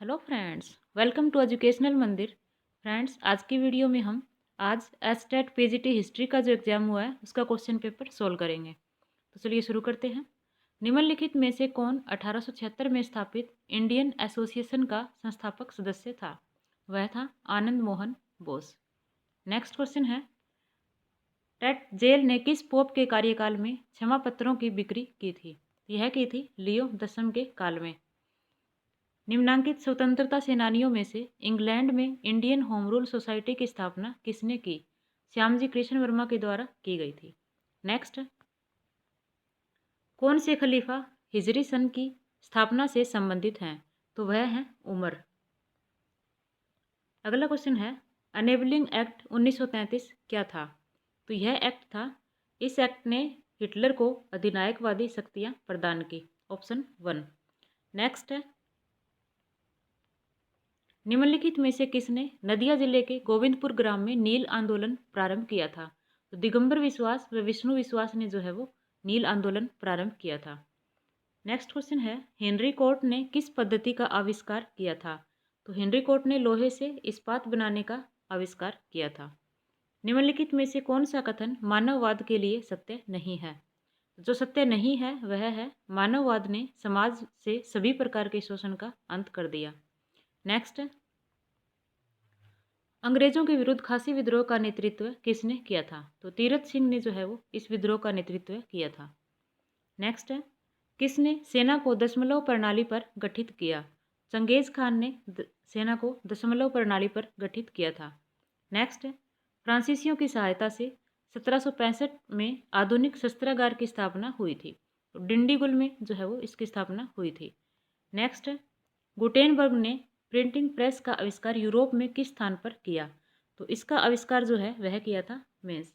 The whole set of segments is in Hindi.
Hello friends, welcome to educational Mandir. Friends, आज की वीडियो में हम आज एसटेट पीजीटी हिस्ट्री का जो एग्जाम हुआ है उसका क्वेश्चन पेपर सोल्व करेंगे। तो चलिए शुरू करते हैं। निम्नलिखित में से कौन 1876 में स्थापित इंडियन एसोसिएशन का संस्थापक सदस्य था? वह था आनंद मोहन बोस। नेक्स्ट क्वेश्चन है, टेट जेल ने किस पोप के कार्यकाल में क्षमा पत्रों की बिक्री की थी? यह की थी लियो 10 के काल में। निम्नांकित स्वतंत्रता सेनानियों में से इंग्लैंड में इंडियन होम रूल सोसाइटी की स्थापना किसने की? श्यामजी कृष्ण वर्मा के द्वारा की गई थी। नेक्स्ट, कौन से खलीफा हिजरी सन की स्थापना से संबंधित हैं? तो वह है उमर। अगला क्वेश्चन है, अनेबलिंग एक्ट 1933 क्या था? तो यह एक्ट था, इस एक्ट ने हिटलर को अधिनायकवादी शक्तियां प्रदान की। ऑप्शन 1। नेक्स्ट है, निम्नलिखित में से किसने नदिया जिले के गोविंदपुर ग्राम में नील आंदोलन प्रारंभ किया था? तो दिगंबर विश्वास व विष्णु विश्वास ने जो है वो नील आंदोलन प्रारंभ किया था। नेक्स्ट क्वेश्चन है, हेनरी कोर्ट ने किस पद्धति का आविष्कार किया था? तो हेनरी कोर्ट ने लोहे से इस्पात बनाने का आविष्कार किया था। निम्नलिखित में से कौन सा कथन मानववाद के लिए सत्य नहीं है? जो सत्य नहीं है वह है, मानववाद ने समाज से सभी प्रकार के शोषण का अंत कर दिया। नेक्स्ट, अंग्रेजों के विरुद्ध खासी विद्रोह का नेतृत्व किसने किया था? तो तीरथ सिंह ने जो है वो इस विद्रोह का नेतृत्व किया था। नेक्स्ट है, किसने सेना को दशमलव प्रणाली पर गठित किया? चंगेज खान ने सेना को दशमलव प्रणाली पर गठित किया था। नेक्स्ट है, फ्रांसीसियों की सहायता से 1765 में आधुनिक शस्त्रागार की स्थापना हुई थी। तो डिंडीगुल में जो है वो इसकी स्थापना हुई थी। नेक्स्ट है, गुटेनबर्ग ने प्रिंटिंग प्रेस का आविष्कार यूरोप में किस स्थान पर किया? तो इसका आविष्कार जो है वह किया था मेंस।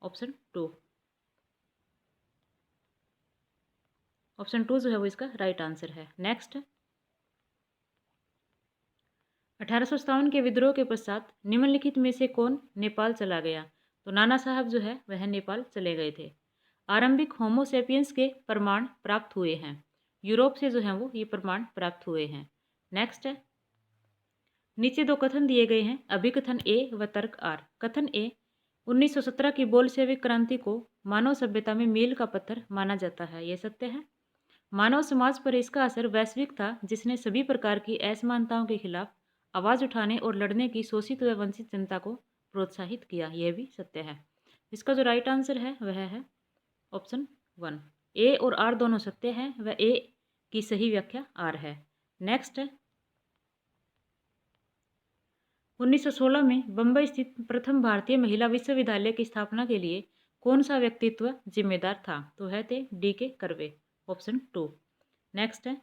ऑप्शन 2। ऑप्शन 2 जो है वो इसका राइट आंसर है। नेक्स्ट, 1857 के विद्रोह के पश्चात निम्नलिखित में से कौन नेपाल चला गया? तो नाना साहब जो है वह नेपाल चले गए थे। आरंभिक होमोसेपियंस के प्रमाण प्राप्त हुए हैं। यूरोप से जो है वो ये प्रमाण प्राप्त हुए हैं। नेक्स्ट है, नीचे दो कथन दिए गए हैं, अभिकथन ए व तर्क आर। कथन ए, 1917 की बोल्शेविक क्रांति को मानव सभ्यता में मील का पत्थर माना जाता है। यह सत्य है। मानव समाज पर इसका असर वैश्विक था, जिसने सभी प्रकार की असमानताओं के खिलाफ आवाज उठाने और लड़ने की शोषित व वंचित जनता को प्रोत्साहित किया। यह भी सत्य है। इसका जो राइट आंसर है वह है ऑप्शन 1। ए और आर दोनों सत्य हैं व ए की सही व्याख्या आर है। नेक्स्ट, 1916 में बंबई स्थित प्रथम भारतीय महिला विश्वविद्यालय की स्थापना के लिए कौन सा व्यक्तित्व जिम्मेदार था? तो है थे डी.के. कर्वे। ऑप्शन 2। नेक्स्ट है,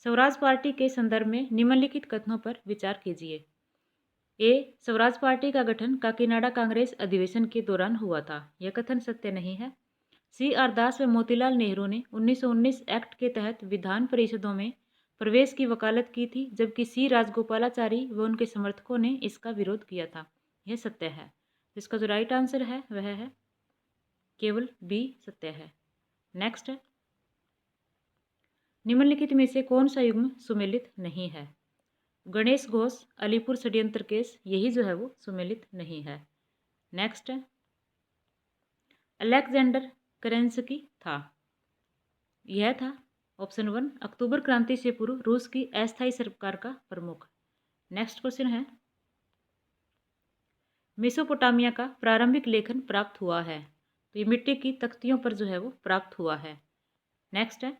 स्वराज पार्टी के संदर्भ में निम्नलिखित कथनों पर विचार कीजिए। ए, स्वराज पार्टी का गठन काकीनाडा कांग्रेस अधिवेशन के दौरान हुआ था। यह कथन सत्य नहीं है। सी आर दास व मोतीलाल नेहरू ने 1919 एक्ट के तहत विधान परिषदों में प्रवेश की वकालत की थी, जबकि सी राजगोपालाचारी व उनके समर्थकों ने इसका विरोध किया था। यह सत्य है। इसका जो राइट आंसर है वह है केवल बी सत्य है। नेक्स्ट, निम्नलिखित में से कौन सा युग्म सुमेलित नहीं है? गणेश घोष अलीपुर षड्यंत्र केस, यही जो है वो सुमेलित नहीं है। नेक्स्ट, अलेक्जेंडर करेंसकी था। यह था ऑप्शन 1, अक्टूबर क्रांति से पूर्व रूस की अस्थायी सरकार का प्रमुख। नेक्स्ट क्वेश्चन है, मेसोपोटामिया का प्रारंभिक लेखन प्राप्त हुआ है। तो ये मिट्टी की तख्तियों पर जो है वो प्राप्त हुआ है। नेक्स्ट है,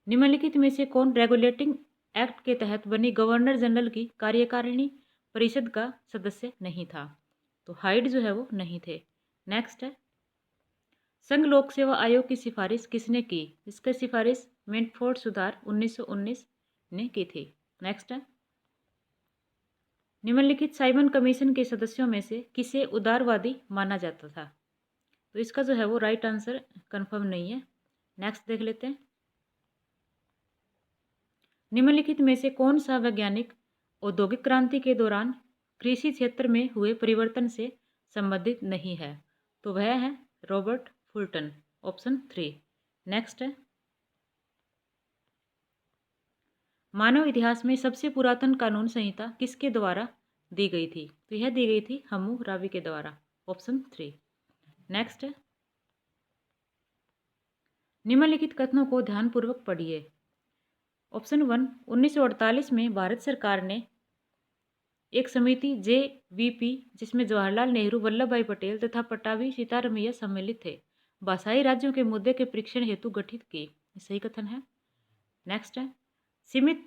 निम्नलिखित में से कौन रेगुलेटिंग एक्ट के तहत बनी गवर्नर जनरल की कार्यकारिणी परिषद का सदस्य नहीं था? तो हाइड जो है वो नहीं थे। नेक्स्ट है, संघ लोक सेवा आयोग की सिफारिश किसने की? इसकी सिफारिश मिंटफोर्ड सुधार 1919 ने की थी। नेक्स्ट है, निम्नलिखित साइमन कमीशन के सदस्यों में से किसे उदारवादी माना जाता था? तो इसका जो है वो राइट आंसर कंफर्म नहीं है। नेक्स्ट देख लेते हैं, निम्नलिखित में से कौन सा वैज्ञानिक औद्योगिक क्रांति के दौरान कृषि क्षेत्र में हुए परिवर्तन से संबंधित नहीं है? तो वह है रॉबर्ट फुल्टन। ऑप्शन 3। नेक्स्ट है, मानव इतिहास में सबसे पुरातन कानून संहिता किसके द्वारा दी गई थी? तो यह दी गई थी हम्मुराबी के द्वारा। ऑप्शन 3। नेक्स्ट है, निम्नलिखित कथनों को ध्यानपूर्वक पढ़िए। ऑप्शन 1, 1948 में भारत सरकार ने एक समिति JVP, जिसमें जवाहरलाल नेहरू, वल्लभ भाई पटेल तथा पट्टाभी सीतारमैया सम्मिलित थे, भाषाई राज्यों के मुद्दे के परीक्षण हेतु गठित की। सही कथन है। नेक्स्ट है, सीमित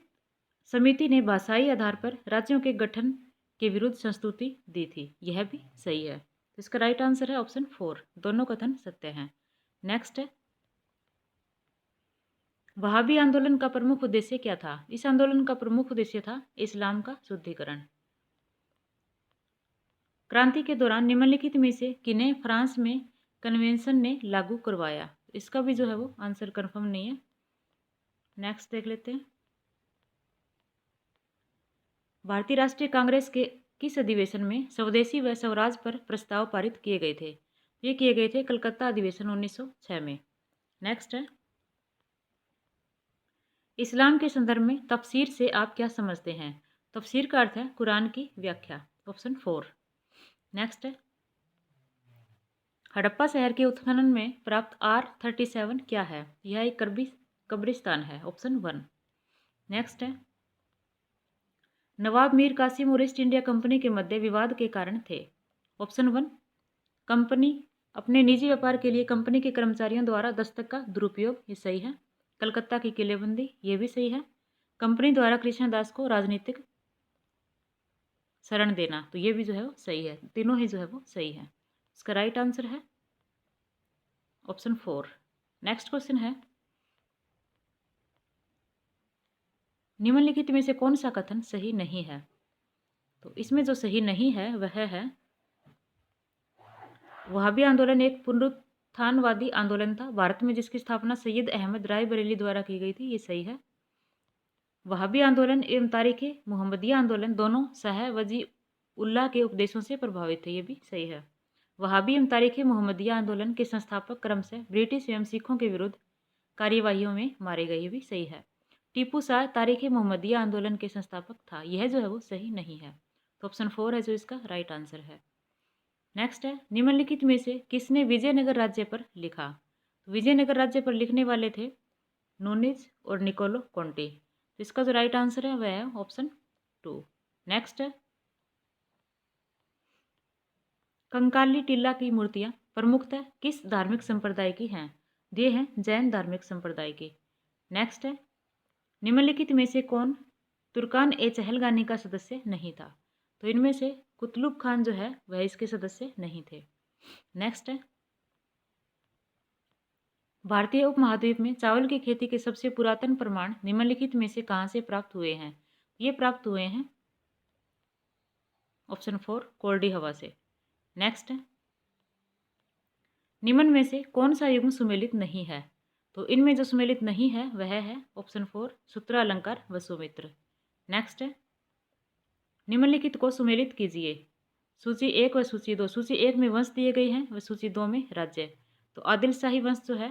समिति ने भाषाई आधार पर राज्यों के गठन के विरुद्ध संस्तुति दी थी। यह भी सही है। तो इसका राइट आंसर है ऑप्शन 4। दोनों कथन सत्य हैं। नेक्स्ट है, वहाबी आंदोलन का प्रमुख उद्देश्य क्या था? इस आंदोलन का प्रमुख उद्देश्य था इस्लाम का शुद्धिकरण। क्रांति के दौरान निम्नलिखित में से किन्हें फ्रांस में कन्वेंशन ने लागू करवाया? इसका भी जो है वो आंसर कंफर्म नहीं है। नेक्स्ट देख लेते हैं, भारतीय राष्ट्रीय कांग्रेस के किस अधिवेशन में स्वदेशी व स्वराज पर प्रस्ताव पारित किए गए थे? ये किए गए थे कलकत्ता अधिवेशन 1906 में। नेक्स्ट है, इस्लाम के संदर्भ में तफसीर से आप क्या समझते हैं? तफसीर का अर्थ है कुरान की व्याख्या। ऑप्शन 4। नेक्स्ट है, हड़प्पा शहर के उत्खनन में प्राप्त R37 क्या है? यह एक कब्रिस्तान है। ऑप्शन 1। नेक्स्ट है, नवाब मीर कासिम और ईस्ट इंडिया कंपनी के मध्य विवाद के कारण थे। ऑप्शन 1, कंपनी अपने निजी व्यापार के लिए कंपनी के कर्मचारियों द्वारा दस्तक का दुरुपयोग। ये सही है। कलकत्ता की किलेबंदी। ये भी सही है। कंपनी द्वारा कृष्णदास को राजनीतिक शरण देना। तो ये भी जो है वो सही है। तीनों ही जो है वो सही है। इसका राइट आंसर है ऑप्शन 4। नेक्स्ट क्वेश्चन है, निम्नलिखित में से कौन सा कथन सही नहीं है? तो इसमें जो सही नहीं है वह है, वहाबी आंदोलन एक पुनरुत्थानवादी आंदोलन था भारत में, जिसकी स्थापना सैयद अहमद राय बरेली द्वारा की गई थी। ये सही है। वहाबी आंदोलन एवं तारीख मुहम्मदिया आंदोलन दोनों शाह वजी उल्लाह के उपदेशों से प्रभावित थे। ये भी सही है। वहाबी एवं तारीख मुहम्मदिया आंदोलन के संस्थापक क्रमशः ब्रिटिश एवं सिखों के विरुद्ध कार्यवाहियों में मारे गए। ये भी सही है। टीपू शाह तारीख मुहम्मदिया आंदोलन के संस्थापक था। यह जो है वो सही नहीं है। तो ऑप्शन 4 है जो इसका राइट आंसर है। नेक्स्ट है, निम्नलिखित में से किसने विजयनगर राज्य पर लिखा? तो विजयनगर राज्य पर लिखने वाले थे नूनिज और निकोलो कॉन्टी। तो इसका जो राइट आंसर है वह है ऑप्शन 2। नेक्स्ट है, कंकाली टीला की मूर्तियां प्रमुखतः किस धार्मिक संप्रदाय की हैं? ये हैं जैन धार्मिक संप्रदाय की। नेक्स्ट है, निम्नलिखित में से कौन तुर्कान ए चहलगानी का सदस्य नहीं था? तो इनमें से कुतलुब खान जो है वह इसके सदस्य नहीं थे। नेक्स्ट है, भारतीय उपमहाद्वीप में चावल की खेती के सबसे पुरातन प्रमाण निम्नलिखित में से कहाँ से प्राप्त हुए हैं? ये प्राप्त हुए हैं ऑप्शन 4 कोरडी हवा से। नेक्स्ट है, निम्न में से कौन सा युग्म सुमेलित नहीं है? तो इनमें जो सुमेलित नहीं है वह है ऑप्शन 4 सूत्रालंकार व सुमित्र। नेक्स्ट है, निम्नलिखित को सुमेलित कीजिए। सूची 1 व सूची 2। सूची 1 में वंश दिए गए हैं व सूची 2 में राज्य। तो आदिल शाही वंश जो है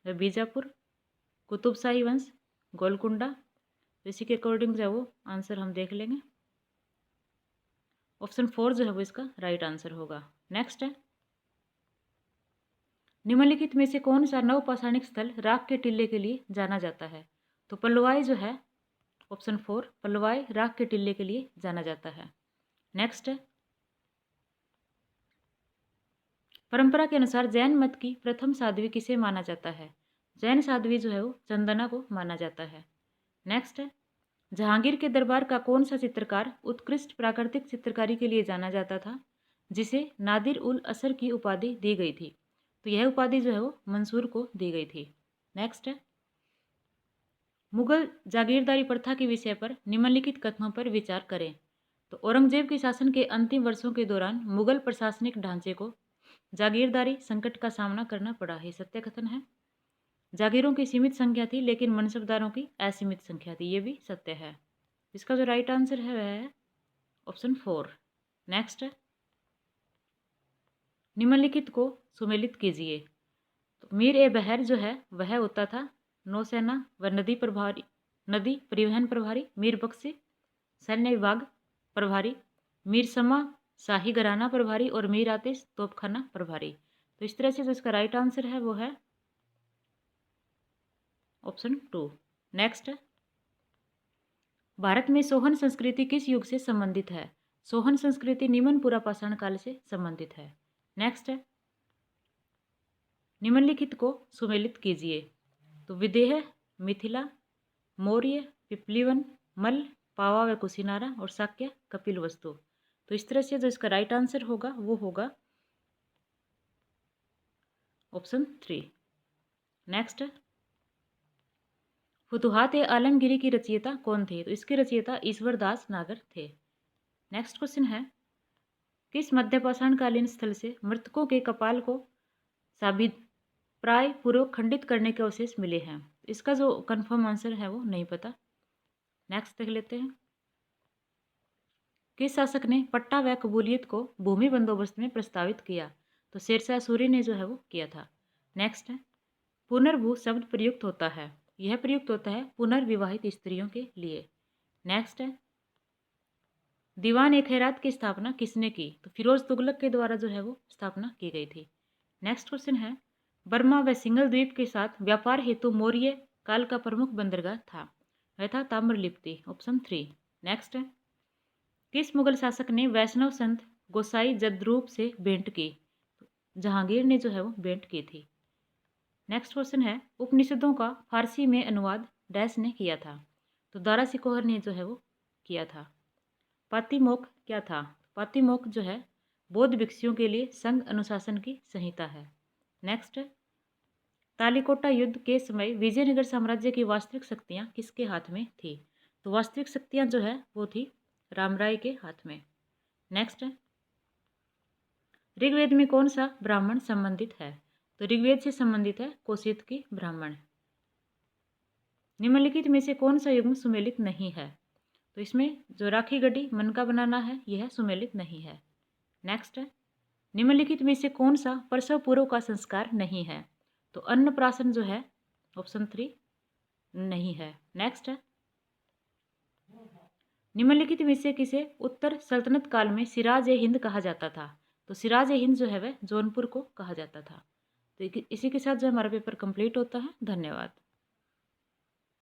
वह बीजापुर, कुतुब शाही वंश गोलकुंडा। तो इसी के अकॉर्डिंग जो है वो आंसर हम देख लेंगे। ऑप्शन 4 जो है वो इसका राइट आंसर होगा। नेक्स्ट है, निम्नलिखित में से कौन सा नवपाषाणिक स्थल राख के टिल्ले के लिए जाना जाता है? तो पल्लवाई जो है ऑप्शन 4 पल्लवाई राख के टिल्ले के लिए जाना जाता है। नेक्स्ट है, परंपरा के अनुसार जैन मत की प्रथम साध्वी किसे माना जाता है? जैन साध्वी जो है वो चंदना को माना जाता है। नेक्स्ट है, जहांगीर के दरबार का कौन सा चित्रकार उत्कृष्ट प्राकृतिक चित्रकारी के लिए जाना जाता था, जिसे नादिर उल असर की उपाधि दी गई थी? तो यह उपाधि जो है वो मंसूर को दी गई थी। नेक्स्ट है, मुगल जागीरदारी प्रथा के विषय पर निम्नलिखित कथनों पर विचार करें। तो औरंगजेब के शासन के अंतिम वर्षों के दौरान मुगल प्रशासनिक ढांचे को जागीरदारी संकट का सामना करना पड़ा। है सत्य कथन है। जागीरों की सीमित संख्या थी लेकिन मनसबदारों की असीमित संख्या थी। ये भी सत्य है। इसका जो राइट आंसर है वह है ऑप्शन 4। नेक्स्ट है, निम्नलिखित को सुमेलित कीजिए। तो मीर ए बहर जो है वह होता था नौसेना व नदी प्रभारी नदी परिवहन प्रभारी, मीर बख्शी सैन्य विभाग प्रभारी, मीर समा शाही घराना प्रभारी और मीर आतिश तोपखाना प्रभारी। तो इस तरह से जो इसका राइट आंसर है वो है ऑप्शन 2। नेक्स्ट, भारत में सोहन संस्कृति किस युग से संबंधित है? सोहन संस्कृति निम्नपुरा पाषाण काल से संबंधित है। नेक्स्ट है, निम्नलिखित को सुमेलित कीजिए। तो विदेह, मिथिला, मौर्य, पिपलीवन, मल्ल, पावा व कुशिनारा और शाक्य कपिल वस्तु। तो इस तरह से जो इसका राइट आंसर होगा वो होगा ऑप्शन 3। नेक्स्ट, फुतुहात ए आलमगीरी की रचयिता कौन थे? तो इसके रचयिता ईश्वर दास नागर थे। नेक्स्ट क्वेश्चन है, किस मध्यपाषाणकालीन स्थल से मृतकों के कपाल को साबित प्राय पूर्वक खंडित करने के अवशेष मिले हैं? इसका जो कंफर्म आंसर है वो नहीं पता। नेक्स्ट देख लेते हैं, किस शासक ने पट्टा व कबूलियत को भूमि बंदोबस्त में प्रस्तावित किया? तो शेरशाह सूरी ने जो है वो किया था। नेक्स्ट है, पुनर्भू शब्द प्रयुक्त होता है, यह प्रयुक्त होता है पुनर्विवाहित स्त्रियों के लिए। नेक्स्ट है, दीवान ए खैरात की स्थापना किसने की? तो फिरोज तुगलक के द्वारा जो है वो स्थापना की गई थी। नेक्स्ट क्वेश्चन है, बर्मा व सिंगल द्वीप के साथ व्यापार हेतु मौर्य काल का प्रमुख बंदरगाह था, वह था ताम्रलिप्ति, ऑप्शन 3। नेक्स्ट है, किस मुगल शासक ने वैष्णव संत गोसाई जद्रूप से भेंट की? जहांगीर ने जो है वो भेंट की थी। नेक्स्ट क्वेश्चन है, उपनिषदों का फारसी में अनुवाद डैश ने किया था? तो दारा सिकोहर ने जो है वो किया था। पातिमोक्ष क्या था? पातिमोक्ष जो है बौद्ध भिक्षुओं के लिए संघ अनुशासन की संहिता है। नेक्स्ट, तालिकोटा युद्ध के समय विजयनगर साम्राज्य की वास्तविक शक्तियाँ किसके हाथ में थी? तो वास्तविक शक्तियाँ जो है वो थी रामराय के हाथ में। नेक्स्ट, ऋग्वेद में कौन सा ब्राह्मण संबंधित है? तो ऋग्वेद से संबंधित है कौशिकी ब्राह्मण। निम्नलिखित में से कौन सा युग्म सुमेलित नहीं है? तो इसमें जो राखी गढ़ी मन का बनाना है यह सुमेलित नहीं है। नेक्स्ट है, निम्नलिखित में से कौन सा प्रसव पूर्व का संस्कार नहीं है? तो अन्नप्राशन जो है ऑप्शन 3 नहीं है। नेक्स्ट है, निम्नलिखित में से किसे उत्तर सल्तनत काल में सिराज ए हिंद कहा जाता था? तो सिराज ए हिंद जो है वह जौनपुर को कहा जाता था। तो इसी के साथ जो हमारा पेपर कंप्लीट होता है। धन्यवाद।